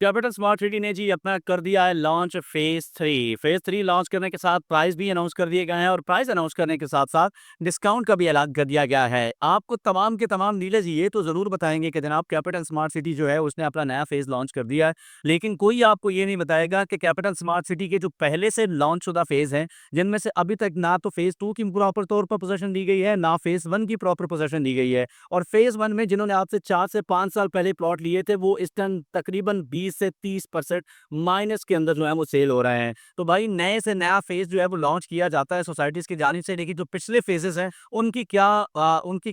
Capital smart city ने जी अपना कर दिया है लॉन्च फेज 3 लॉन्च करने के साथ प्राइस भी अनाउंस कर दिए गए हैं और प्राइस अनाउंस करने के साथ साथ डिस्काउंट का भी ऐलान कर दिया गया है। आपको तमाम के तमाम नीरज ये तो जरूर बताएंगे कि जनाब कैपिटल स्मार्ट सिटी जो है उसने अपना नया फेज लॉन्च कर दिया है, लेकिन कोई आपको ये नहीं बताएगा कि कैपिटल स्मार्ट सिटी के जो पहले से लॉन्च शुदा फेज हैं, जिनमें से अभी तक ना तो फेज 2 की प्रॉपर तौर पर पोजीशन दी गई है, ना फेज 1 की प्रॉपर पोजीशन दी गई है। और फेज 1 में जिन्होंने आज से 4 से 5 साल पहले प्लॉट लिए थे, वो इस टाइम तकरीबन 20 से 30% माइनस के अंदर जो है वो सेल हो रहे हैं। तो भाई नए से नया फेज जो है वो लॉन्च किया जाता है सोसाइटीज की जानिब से, लेकिन जो पिछले फेजेस हैं उनकी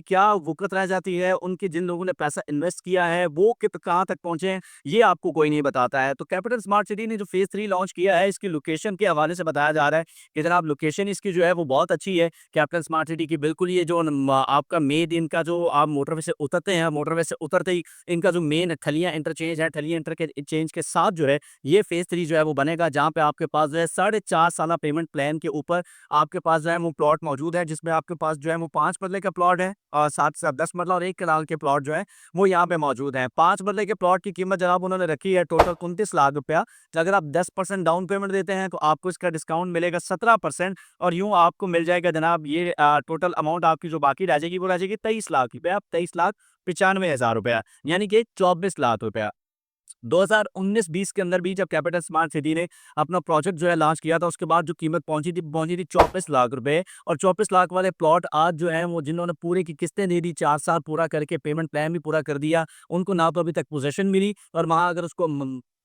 क्या वुकत रह जाती है, उनकी जिन लोगों ने पैसा इन्वेस्ट किया है वो कित कहाँ तक पहुंचे हैं, ये आपको कोई नहीं बताता है। तो कैपिटल स्मार्ट सिटी ने जो फेज 3 लॉन्च किया है, इसकी लोकेशन के हवाले से बताया जा रहा है कि जनाब लोकेशन इसकी जो है वो बहुत अच्छी है। कैपिटल स्मार्ट सिटी की बिल्कुल ये जो आपका मेन इनका जो आप मोटरवे से उतरते हैं, मोटरवे से उतरते ही इनका जो मेन थलियां इंटरचेंज है, थलियां इंटरचेंज के साथ जो है ये फेज 3 जो है वो बनेगा, जहां पे आपके पास जो है 4.5 साल पेमेंट प्लान के ऊपर आपके पास जो है वो प्लॉट मौजूद है, जिसमें आपके पास जो है वो 5 मरले का प्लॉट है और 7 से 10 मरला और 1 कनाल के प्लॉट जो है वो यहाँ पे मौजूद है। 5 मरले के प्लॉट की कीमत जनाब उन्होंने रखी है टोटल 29 लाख रुपया। तो अगर आप 10% डाउन पेमेंट देते हैं तो आपको इसका डिस्काउंट मिलेगा 17%, और यूं आपको मिल जाएगा जनाब ये टोटल अमाउंट आपकी जो बाकी रह जाएगी वो रह जाएगी 23 लाख रुपया। आप 23,95,000 रुपया, यानी कि 24 लाख रुपया। 2019-20 के अंदर भी जब कैपिटल स्मार्ट सिटी ने अपना प्रोजेक्ट जो है लॉन्च किया था, उसके बाद जो कीमत पहुंची थी 24 लाख रुपए। और 24 लाख वाले प्लॉट आज जो है वो जिन्होंने पूरे की किस्तें दे दी, 4 साल पूरा करके पेमेंट प्लान भी पूरा कर दिया, उनको ना तो अभी तक पोजेशन मिली, और वहां अगर उसको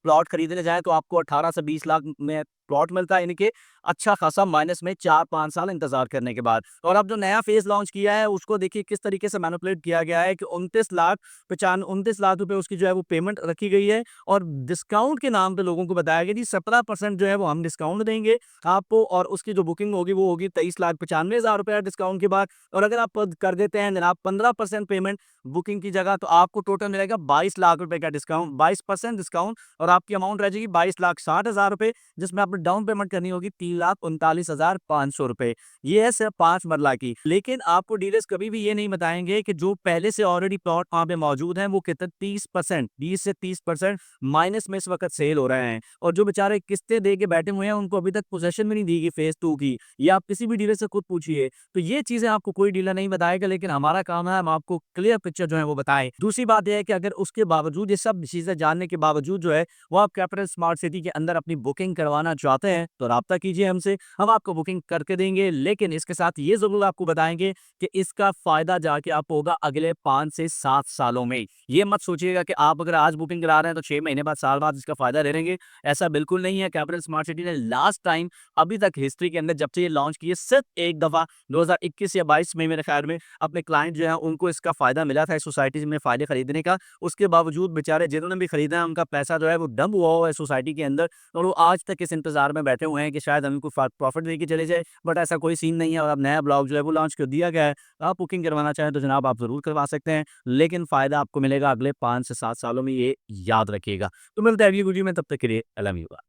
प्लॉट खरीदने जाए तो आपको 18 से 20 लाख में प्लॉट मिलता है, यानी कि अच्छा खासा माइनस में 4-5 साल इंतजार करने के बाद। और अब जो नया फेज लॉन्च किया है उसको देखिए किस तरीके से मैनिपुलेट किया गया है कि 29 लाख रुपए उसकी जो है वो पेमेंट रखी गई है, और डिस्काउंट के नाम पे लोगों को बताया गया जी 17% जो है वो हम डिस्काउंट देंगे आपको, और उसकी जो बुकिंग होगी वो होगी 23,95,000 रुपया डिस्काउंट के बाद। और अगर आप कर देते हैं जनाब 15% पेमेंट बुकिंग की जगह, तो आपको टोटल मिलेगा 22 लाख रुपए का डिस्काउंट, 22% डिस्काउंट, और आपकी अमाउंट रह जाएगी 22,60,000 रुपए, जिसमें आपने डाउन पेमेंट करनी होगी 3,39,500 रुपए। ये है सिर्फ 5 मरला की। लेकिन आपको डीलर्स कभी भी ये नहीं बताएंगे कि जो पहले से ऑलरेडी प्लॉट वहां पे मौजूद है वो कितने 30%, 20 से 30% माइनस में इस वक्त सेल हो रहे हैं, और जो बेचारे किस्तें दे के बैठे हुए हैं उनको अभी तक पोजेशन भी नहीं दी गई फेज 2 की। ये आप किसी भी डीलर से खुद पूछिए, तो ये चीजें आपको कोई डीलर नहीं बताएगा, लेकिन हमारा काम है हम आपको क्लियर पिक्चर जो है वो बताएं। दूसरी बात यह है कि अगर उसके बावजूद ये सब चीजें जानने के बावजूद जो है वो आप कैपिटल स्मार्ट सिटी के अंदर अपनी बुकिंग करवाना चाहते हैं, तो राब्ता कीजिए हमसे, हम आपको बुकिंग करके देंगे। लेकिन इसके साथ ये जरूर आपको बताएंगे कि इसका फायदा जाके आपको होगा अगले 5 से 7 सालों में। ये मत सोचिएगा कि आप अगर आज बुकिंग करा रहे हैं तो 6 महीने बाद, साल बाद इसका फायदा ले लेंगे, ऐसा बिल्कुल नहीं है। कैपिटल स्मार्ट सिटी ने लास्ट टाइम अभी तक हिस्ट्री के अंदर जब से ये लॉन्च किए सिर्फ एक दफा 2021 या 22 में मेरे ख्याल में अपने क्लाइंट जो है उनको इसका फायदा मिला था इस सोसाइटी में फायदे खरीदने का। उसके बावजूद बेचारे जिन्होंने भी खरीदा है उनका पैसा जो है वो डंप हुआ है सोसाइटी के अंदर, और वो आज तक इस इंतजार में बैठे हुए हैं कि शायद हम इनको प्रॉफिट देके चले जाए, बट ऐसा कोई सीन नहीं है। और अब नया ब्लॉग जो है वो लॉन्च कर दिया गया है, आप बुकिंग करवाना चाहें तो जनाब आप जरूर करवा सकते हैं, लेकिन फायदा आपको मिलेगा अगले 5 से 7 सालों में, ये याद रखिएगा। तो मिलते हैं अगली वीडियो में, तब तक के लिए अलविदा।